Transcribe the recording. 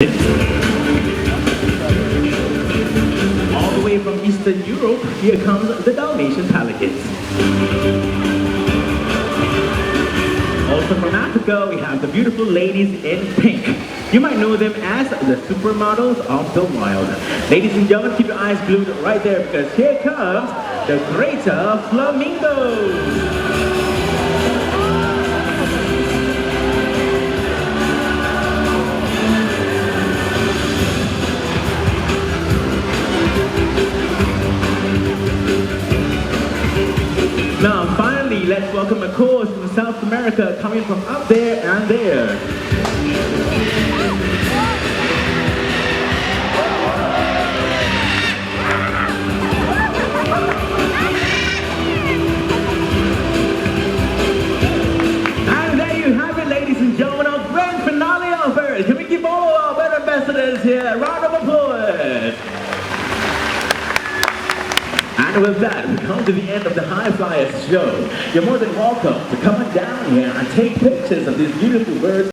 All the way from Eastern Europe, here comes the Dalmatian Pelicans. Also from Africa, we have the beautiful ladies in pink. You might know them as the supermodels of the wild. Ladies and gentlemen, keep your eyes glued right there because here comes the greater flamingos. Now, finally, let's welcome a chorus from South America coming from up there and there. And there you have it, ladies and gentlemen, our grand finale offers. Can we give all our brand ambassadors here a round of applause? And with that, we come to the end of the High Flyers show. You're more than welcome to come on down here and take pictures of these beautiful birds.